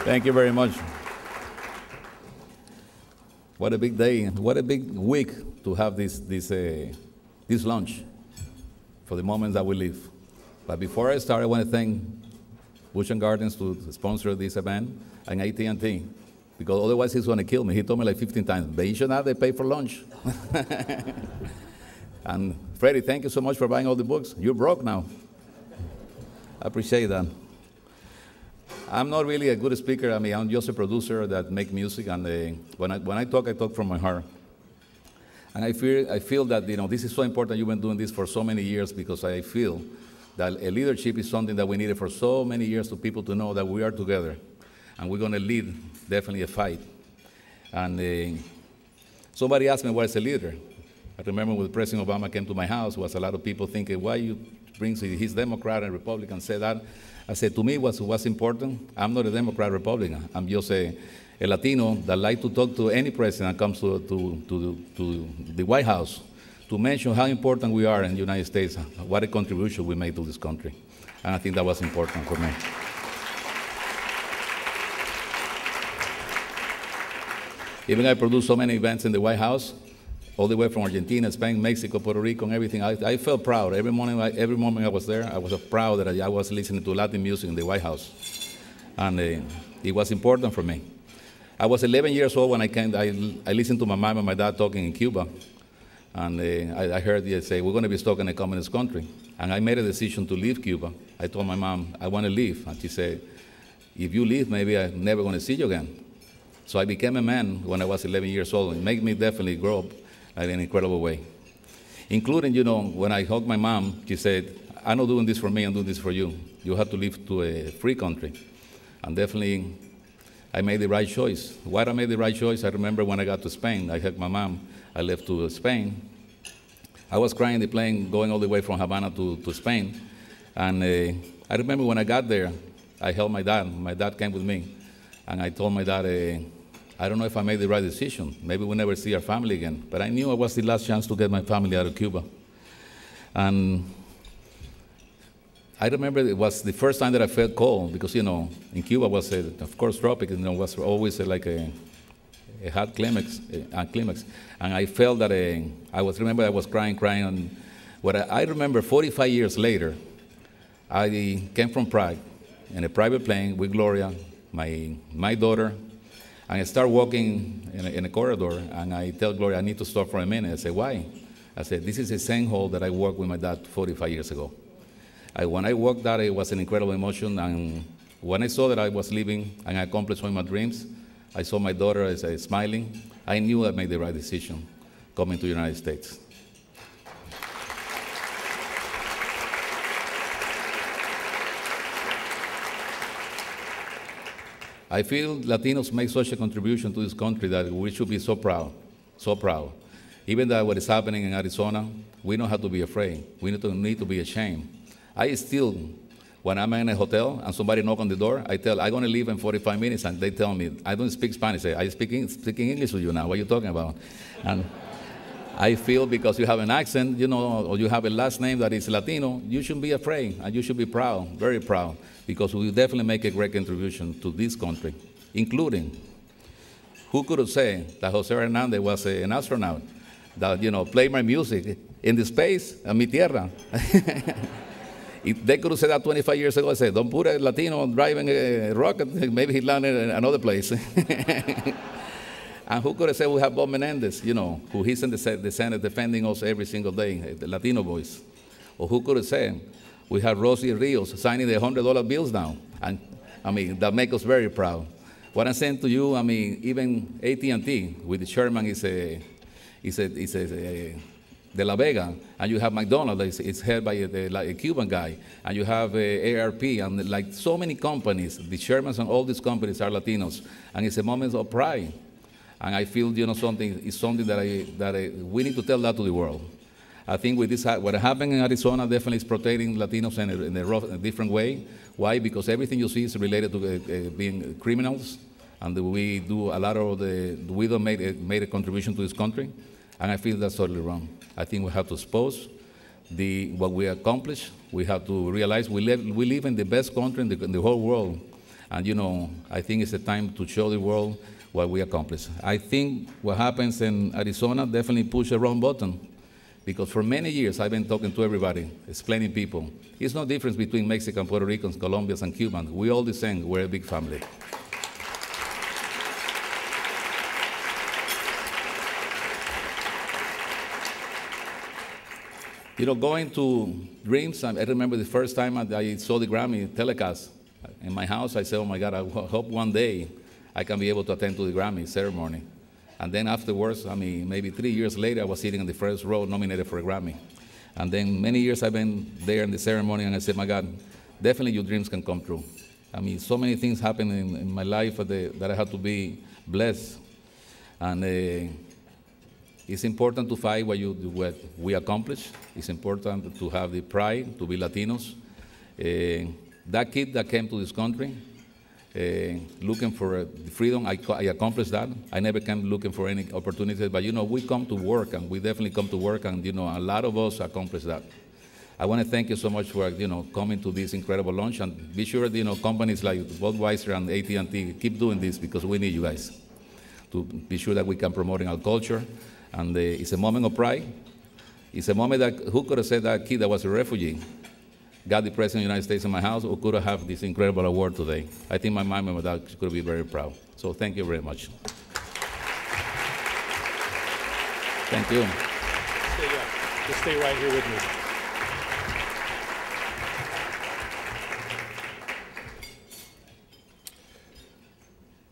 Thank you very much. What a big day, what a big week to have this lunch for the moment that we live. But before I start, I want to thank Bush and Gardens to sponsor this event and AT&T, because otherwise he's going to kill me. He told me like 15 times, but you should not, they pay for lunch. And Freddie, thank you so much for buying all the books. You're broke now. I appreciate that. I'm not really a good speaker. I mean, I'm just a producer that makes music, and when I talk from my heart. And I feel that this is so important. You've been doing this for so many years, because I feel that a leadership is something that we needed for so many years, to people to know that we are together, and we're going to lead definitely a fight. And somebody asked me, what is a leader? I remember when President Obama came to my house, was a lot of people thinking, why you bring his Democrat and Republican, say that. I said, to me, what's important, I'm not a Democrat or Republican. I'm just a Latino that like to talk to any president that comes to the White House to mention how important we are in the United States, what a contribution we made to this country. And I think that was important for me. Even I produced so many events in the White House, all the way from Argentina, Spain, Mexico, Puerto Rico, and everything. I felt proud. Every moment I was there, I was proud that I was listening to Latin music in the White House. And it was important for me. I was 11 years old when I listened to my mom and my dad talking in Cuba. And I heard they say, we're going to be stuck in a communist country. And I made a decision to leave Cuba. I told my mom, I want to leave. And she said, if you leave, maybe I'm never going to see you again. So I became a man when I was 11 years old. It made me definitely grow up in an incredible way. Including, when I hugged my mom, she said, I'm not doing this for me, I'm doing this for you. You have to live to a free country. And definitely, I made the right choice. Why I made the right choice, I remember when I got to Spain, I hugged my mom, I left to Spain. I was crying the plane going all the way from Havana to Spain. And I remember when I got there, I held my dad. My dad came with me. And I told my dad, I don't know if I made the right decision. Maybe we'll never see our family again. But I knew it was the last chance to get my family out of Cuba. And I remember it was the first time that I felt cold, because, in Cuba was, of course, tropical, was always like a hot climax. And I felt that I was crying. And what I remember 45 years later, I came from Prague in a private plane with Gloria, my daughter, and I start walking in a corridor, and I tell Gloria, I need to stop for a minute. I say, why? I said, this is the same hall that I worked with my dad 45 years ago. When I walked out, it was an incredible emotion, and when I saw that I was leaving and I accomplished one of my dreams, I saw my daughter smiling. I knew I made the right decision coming to the United States. I feel Latinos make such a contribution to this country that we should be so proud, so proud. Even that what is happening in Arizona, we don't have to be afraid. We need to be ashamed. I still, when I'm in a hotel and somebody knock on the door, I'm going to leave in 45 minutes, and they tell me, I don't speak Spanish. I speaking English with you now. What are you talking about? And I feel because you have an accent, or you have a last name that is Latino, you shouldn't be afraid, and you should be proud, very proud, because we definitely make a great contribution to this country, including, who could have said that Jose Hernandez was an astronaut, that, played my music in the space, en mi tierra. If they could have said that 25 years ago, I said, don't put a Latino driving a rocket, maybe he landed in another place. And who could have said we have Bob Menendez, who he's in the Senate defending us every single day, the Latino voice. Or who could have said we have Rosie Rios signing the $100 bills now. And, that makes us very proud. What I'm saying to you, even AT&T with the chairman is De La Vega, and you have McDonald's, it's head by a Cuban guy, and you have ARP, and like so many companies, the chairmen on all these companies are Latinos, and it's a moment of pride. And I feel, something that we need to tell that to the world. I think with this, what happened in Arizona definitely is protecting Latinos in a different way. Why? Because everything you see is related to being criminals, and we do a lot of we don't made a contribution to this country, and I feel that's totally wrong. I think we have to expose what we accomplished. We have to realize we live in the best country in the whole world, And, I think it's a time to show the world what we accomplished. I think what happens in Arizona definitely pushed the wrong button, because for many years I've been talking to everybody, explaining people, it's no difference between Mexicans, Puerto Ricans, Colombians, and Cubans. We're all the same. We're a big family. Going to Dreams, I remember the first time I saw the Grammy telecast in my house. I said, oh my God, I hope one day I can be able to attend to the Grammy ceremony. And then afterwards, maybe 3 years later, I was sitting in the first row nominated for a Grammy. And then many years I've been there in the ceremony, and I said, my God, definitely your dreams can come true. So many things happen in my life that I have to be blessed. And it's important to fight what we accomplish. It's important to have the pride to be Latinos. That kid that came to this country looking for freedom, I accomplished that. I never came looking for any opportunities, but we come to work, and we definitely come to work, and a lot of us accomplished that. I want to thank you so much for coming to this incredible lunch, and be sure companies like Budweiser and AT&T keep doing this, because we need you guys to be sure that we can promote our culture. And it's a moment of pride. It's a moment that, who could have said that kid that was a refugee got the President of the United States in my house, or could have this incredible award today? I think my mom and my dad could be very proud. So thank you very much. Thank you. Just stay right here with me.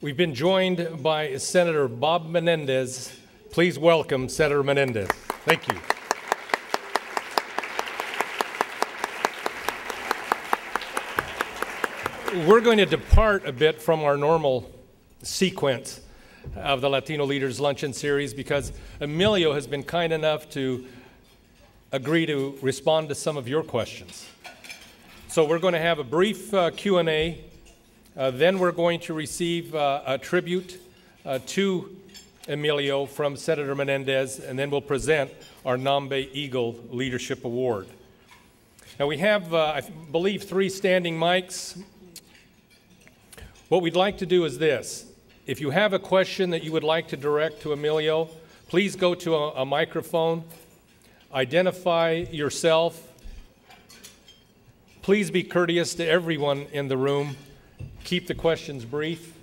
We've been joined by Senator Bob Menendez. Please welcome Senator Menendez. Thank you. We're going to depart a bit from our normal sequence of the Latino Leaders Luncheon Series, because Emilio has been kind enough to agree to respond to some of your questions. So we're going to have a brief Q&A. Then we're going to receive a tribute to Emilio from Senator Menendez, and then we'll present our Nambe Eagle Leadership Award. Now we have, I believe, 3 standing mics. What we'd like to do is this. If you have a question that you would like to direct to Emilio, please go to a microphone, identify yourself. Please be courteous to everyone in the room. Keep the questions brief.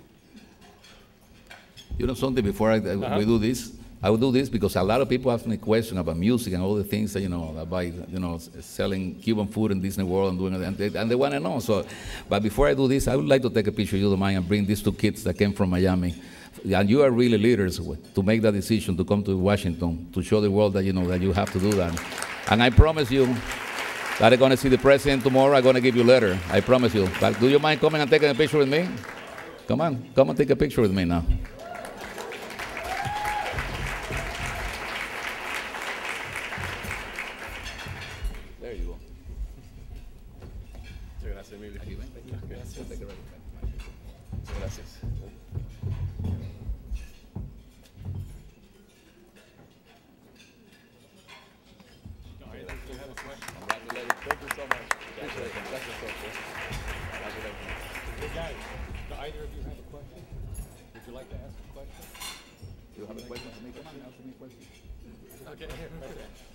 Something before we do this, I will do this because a lot of people ask me questions about music and all the things that, about, selling Cuban food in Disney World and doing it, and they want to know. So, but before I do this, I would like to take a picture, if you don't mind, and bring these 2 kids that came from Miami. And you are really leaders to make that decision to come to Washington, to show the world that, that you have to do that. And I promise you that I'm going to see the president tomorrow. I'm going to give you a letter. I promise you. But do you mind coming and taking a picture with me? Come on, come and take a picture with me now.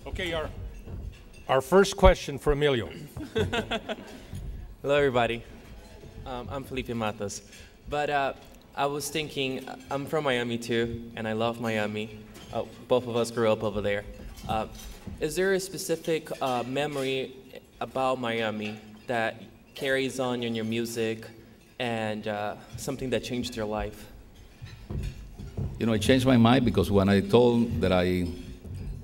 Okay, our first question for Emilio. Hello, everybody. I'm Felipe Matos. But I was thinking, I'm from Miami too, and I love Miami. Both of us grew up over there. Is there a specific memory about Miami that carries on in your music and something that changed your life? It changed my mind because when I told that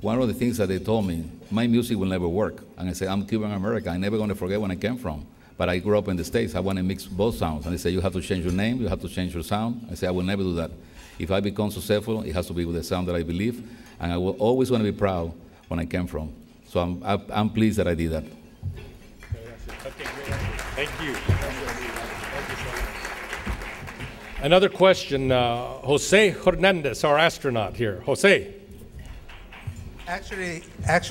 one of the things that they told me, my music will never work. And I said, I'm Cuban American. I'm never going to forget when I came from. But I grew up in the States. I want to mix both sounds. And they say, you have to change your name. You have to change your sound. I say, I will never do that. If I become successful, it has to be with the sound that I believe. And I will always want to be proud when I came from. So I'm pleased that I did that. Okay, great. Thank you. Another question, Jose Hernandez, our astronaut here. Jose. Actually,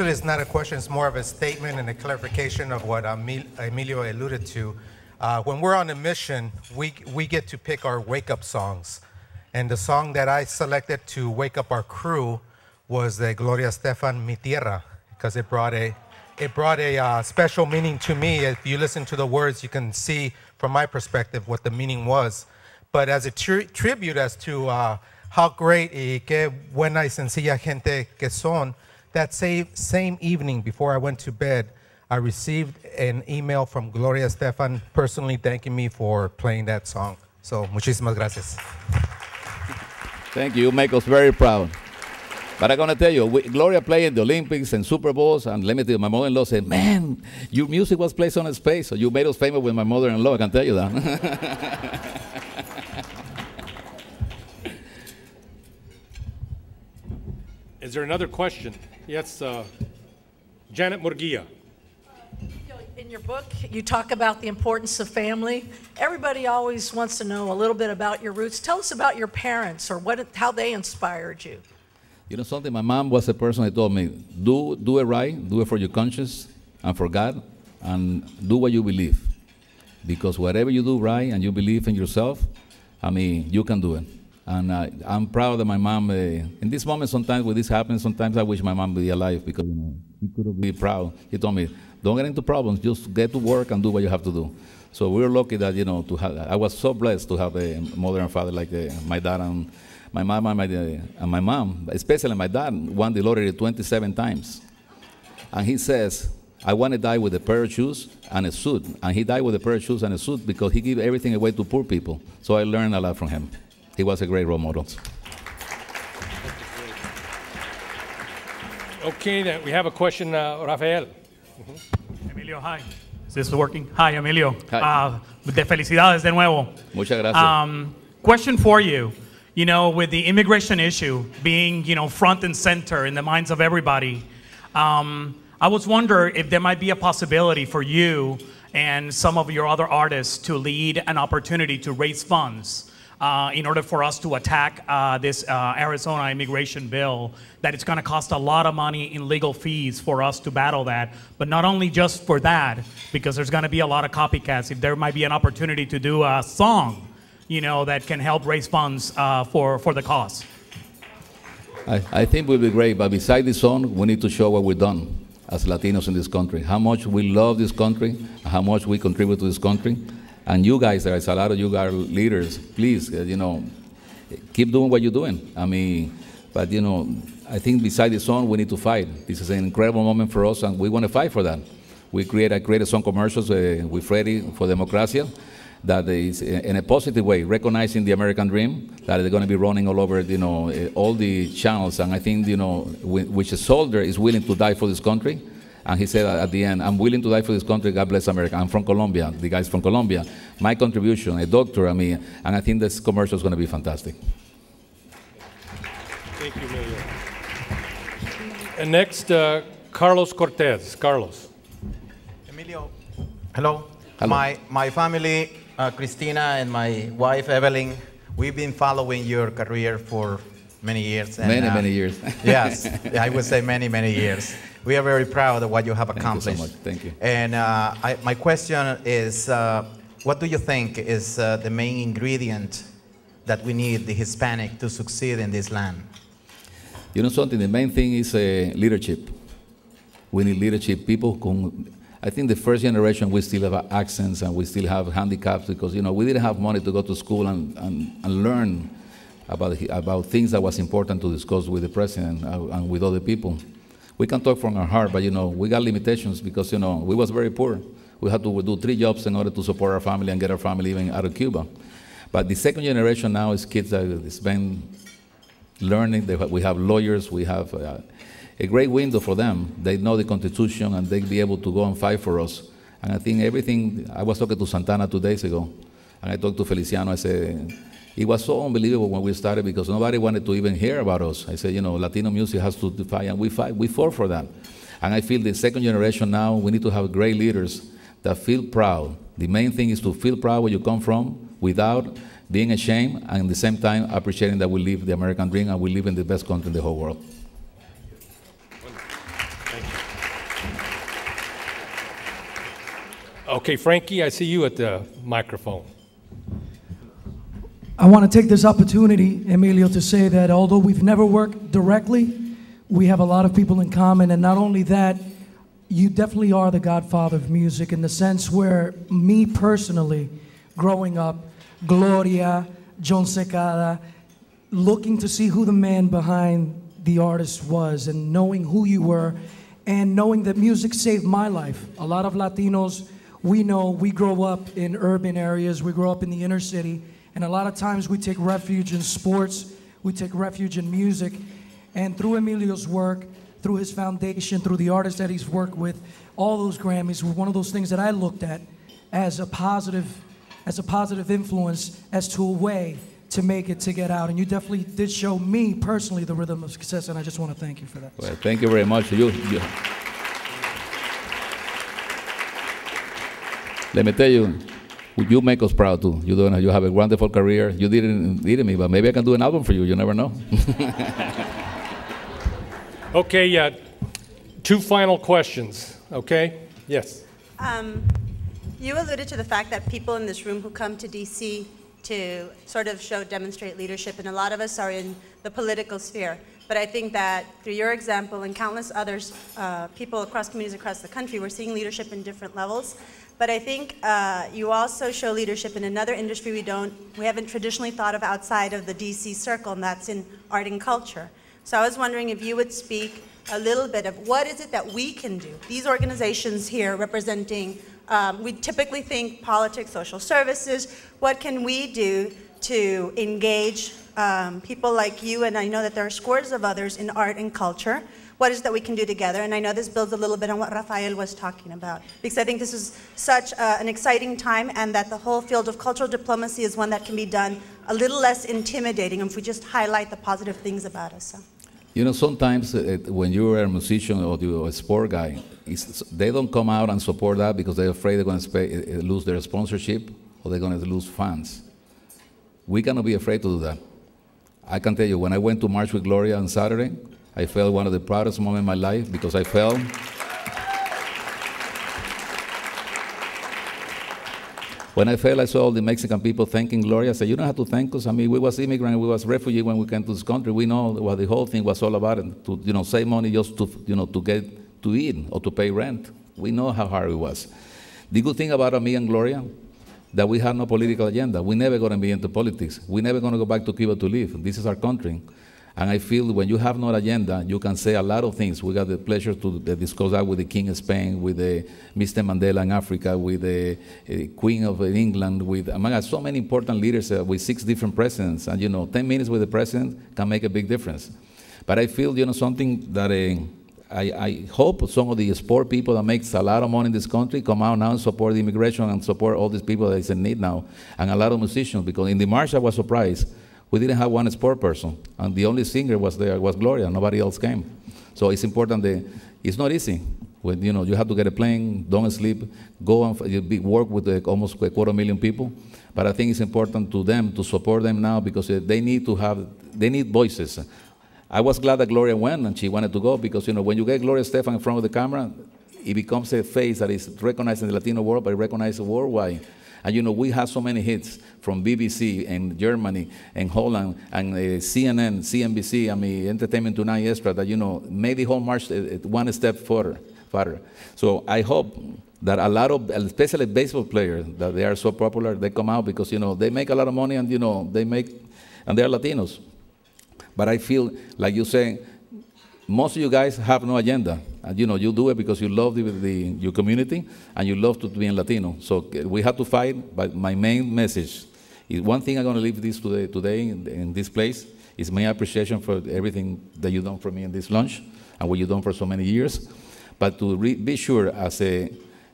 it's not a question. It's more of a statement and a clarification of what Emilio alluded to. When we're on a mission, we get to pick our wake-up songs. And the song that I selected to wake up our crew was the Gloria Estefan, Mi Tierra, because it brought a special meaning to me. If you listen to the words, you can see from my perspective what the meaning was. But as a tribute as to how great y qué buena y sencilla gente que son, that same evening before I went to bed, I received an email from Gloria Estefan personally thanking me for playing that song. So, muchísimas gracias. Thank you. You make us very proud. But I'm going to tell you, Gloria played in the Olympics and Super Bowls, and let me tell you, my mother-in-law said, man, your music was placed on space, so you made us famous with my mother-in-law, I can tell you that. Is there another question? Yes, Janet Murguia. In your book, you talk about the importance of family. Everybody always wants to know a little bit about your roots. Tell us about your parents or how they inspired you. You know something? My mom was a person who told me, do it right, do it for your conscience and for God, and do what you believe. Because whatever you do right and you believe in yourself, I mean, you can do it. And I'm proud that my mom, in this moment, sometimes when this happens, sometimes I wish my mom would be alive because he could be proud. He told me, don't get into problems, just get to work and do what you have to do. So we were lucky that, to have, I was so blessed to have a mother and father like my dad and my mom and my mom, especially my dad, won the lottery 27 times. And he says, I want to die with a pair of shoes and a suit. And he died with a pair of shoes and a suit because he gave everything away to poor people. So I learned a lot from him. He was a great role model. Okay, then we have a question, Rafael. Emilio, hi. Is this working? Hi, Emilio. Hi. De felicidades de nuevo. Muchas gracias. Question for you. With the immigration issue being, front and center in the minds of everybody, I was wondering if there might be a possibility for you and some of your other artists to lead an opportunity to raise funds in order for us to attack this Arizona immigration bill, that it's going to cost a lot of money in legal fees for us to battle that. But not only just for that, because there's going to be a lot of copycats. If there might be an opportunity to do a song, that can help raise funds for the cause. I think it would be great, but beside this song, we need to show what we've done as Latinos in this country, how much we love this country, how much we contribute to this country. And you guys, there's a lot of you guys leaders, please, keep doing what you're doing. I mean, but I think beside the song, we need to fight. This is an incredible moment for us, and we want to fight for that. I created some commercials with Freddie for Democracia that is in a positive way, recognizing the American dream, that they're going to be running all over, all the channels. And I think, which a soldier is willing to die for this country. And he said at the end, I'm willing to die for this country, God bless America. I'm from Colombia, the guy's from Colombia. My contribution, a doctor, and I think this commercial is going to be fantastic. Thank you, Emilio. And next, Carlos Cortez. Carlos. Emilio, hello. Hello. My family, Christina and my wife, Evelyn, we've been following your career for many years. And, many years. Yes, I would say many years. We are very proud of what you have accomplished. Thank you so much. Thank you. And my question is, what do you think is the main ingredient that we need the Hispanic to succeed in this land? You know something, the main thing is leadership. We need leadership, people I think the first generation, we still have accents and we still have handicaps because, we didn't have money to go to school and learn about things that was important to discuss with the president and with other people. We can talk from our heart, but, we got limitations because, we was very poor. We had to do 3 jobs in order to support our family and get our family even out of Cuba. But the second generation now is kids that has been learning. We have lawyers, we have a great window for them. They know the Constitution and they'll be able to go and fight for us. And I think everything, I was talking to Santana 2 days ago, and I talked to Feliciano. I said, it was so unbelievable when we started because nobody wanted to even hear about us. I said, Latino music has to fight, and we fought for that. And I feel the second generation now, we need to have great leaders that feel proud. The main thing is to feel proud where you come from without being ashamed, and at the same time appreciating that we live the American dream and we live in the best country in the whole world. Okay, Frankie, I see you at the microphone. I want to take this opportunity, Emilio, to say that although we've never worked directly, we have a lot of people in common. And not only that, you definitely are the godfather of music in the sense where me personally, growing up, Gloria, John Secada, looking to see who the man behind the artist was and knowing who you were and knowing that music saved my life. A lot of Latinos, we know, we grow up in urban areas, we grow up in the inner city, and a lot of times we take refuge in sports, we take refuge in music, and through Emilio's work, through his foundation, through the artists that he's worked with, all those Grammys were one of those things that I looked at as a positive influence as to a way to make it, to get out. And you definitely did show me personally the rhythm of success, and I just want to thank you for that. Well, thank you very much. Let me tell you, you make us proud too. You have a wonderful career. You didn't need me, but maybe I can do an album for you. You never know. Okay, two final questions, okay? Yes. You alluded to the fact that people in this room who come to DC to sort of demonstrate leadership, and a lot of us are in the political sphere. But I think that through your example and countless others, people across communities across the country, we're seeing leadership in different levels. But I think you also show leadership in another industry we haven't traditionally thought of outside of the DC circle, and that's in art and culture. So I was wondering if you would speak a little bit of what is it that we can do, these organizations here representing, we typically think politics, social services, what can we do to engage people like you, and I know that there are scores of others in art and culture. What is it that we can do together? And I know this builds a little bit on what Rafael was talking about, because I think this is such an exciting time, and that the whole field of cultural diplomacy is one that can be done a little less intimidating if we just highlight the positive things about us. So. You know, sometimes when you're a musician or you're a sport guy, they don't come out and support that because they're afraid they're going to lose their sponsorship or they're going to lose fans. We cannot be afraid to do that. I can tell you, when I went to March with Gloria on Saturday, I felt one of the proudest moments in my life because I felt when I saw all the Mexican people thanking Gloria, I said, you don't have to thank us. I mean, we was immigrants, we was refugees when we came to this country. We know what the whole thing was all about, and to save money just to to get to eat or to pay rent. We know how hard it was. The good thing about me and Gloria, that we have no political agenda. We're never going to be into politics. We're never going to go back to Cuba to live. This is our country. And I feel when you have no agenda, you can say a lot of things. We got the pleasure to discuss that with the King of Spain, with the Mr. Mandela in Africa, with the Queen of England, with among so many important leaders with 6 different presidents. And 10 minutes with the president can make a big difference. But I feel something that I hope some of the sport people that makes a lot of money in this country come out now and support the immigration and support all these people that is in need now, and a lot of musicians. Because in the march I was surprised. We didn't have one sport person, and the only singer was there was Gloria. Nobody else came. So it's important that it's not easy. When you have to get a plane, don't sleep, go and work with almost 250,000 people. But I think it's important to them to support them now because they need voices. I was glad that Gloria went and she wanted to go because when you get Gloria Estefan in front of the camera, it becomes a face that is recognized in the Latino world, but recognized worldwide. And we have so many hits from BBC and Germany and Holland and CNN, CNBC, Entertainment Tonight Extra that, made the whole march one step further. So I hope that a lot of, especially baseball players, that they are so popular, they come out because, they make a lot of money and, and they're Latinos. But I feel, like you say, most of you guys have no agenda. And you do it because you love your community and you love to be in Latino. So we have to fight, but my main message is one thing I'm going to leave this today in this place is my appreciation for everything that you've done for me in this lunch and what you've done for so many years. But to be sure, as a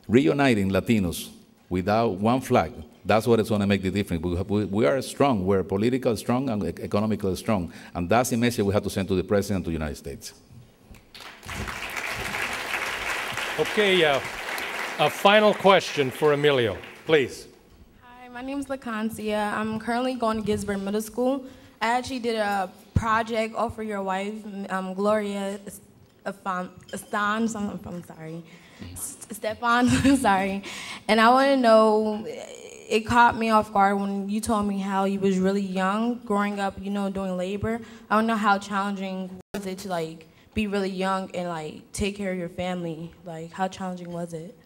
reuniting Latinos without one flag, that's what is going to make the difference. We are strong. We're politically strong and economically strong. And that's the message we have to send to the President of the United States. Okay, a final question for Emilio, please. Hi, my name is LaConcia. I'm currently going to Gisborne Middle School. I actually did a project all for your wife, Gloria Estefan, I'm sorry. Stefan, sorry. And I want to know, it caught me off guard when you told me how you was really young growing up, you know, doing labor. I don't know how challenging was it to like be really young and like take care of your family. Like, how challenging was it?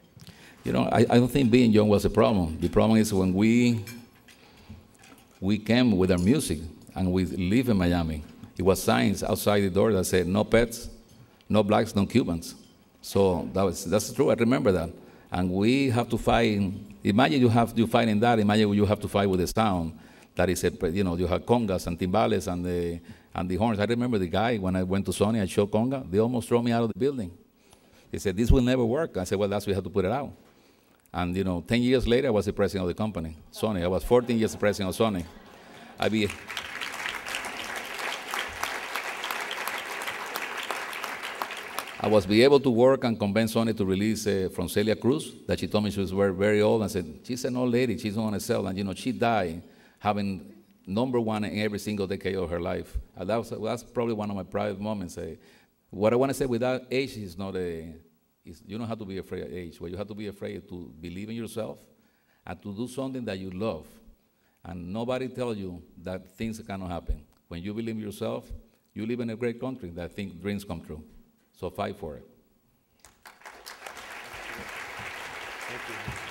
You know, I don't think being young was a problem. The problem is when we came with our music and we live in Miami. It was signs outside the door that said no pets, no blacks, no Cubans. So that's true. I remember that. And we have to fight. Imagine you fighting that. Imagine you have to fight with the sound. That is, you know, you have congas and timbales and the horns. I remember the guy when I went to Sony. I showed conga. They almost threw me out of the building. He said, "This will never work." I said, "Well, that's why we have to put it out." And you know, 10 years later, I was the president of the company, Sony. I was 14 years the president of Sony. I was able to work and convince Sony to release from Celia Cruz, that she told me she was very, very old, and said, she's an old lady, she's not going to sell. And you know, she died having #1 in every single decade of her life. And that's probably one of my proud moments. What I want to say with that, age is not you don't have to be afraid of age. What you have to be afraid to believe in yourself and to do something that you love. And nobody tells you that things cannot happen. When you believe in yourself, you live in a great country that dreams come true. So fight for it. Thank you.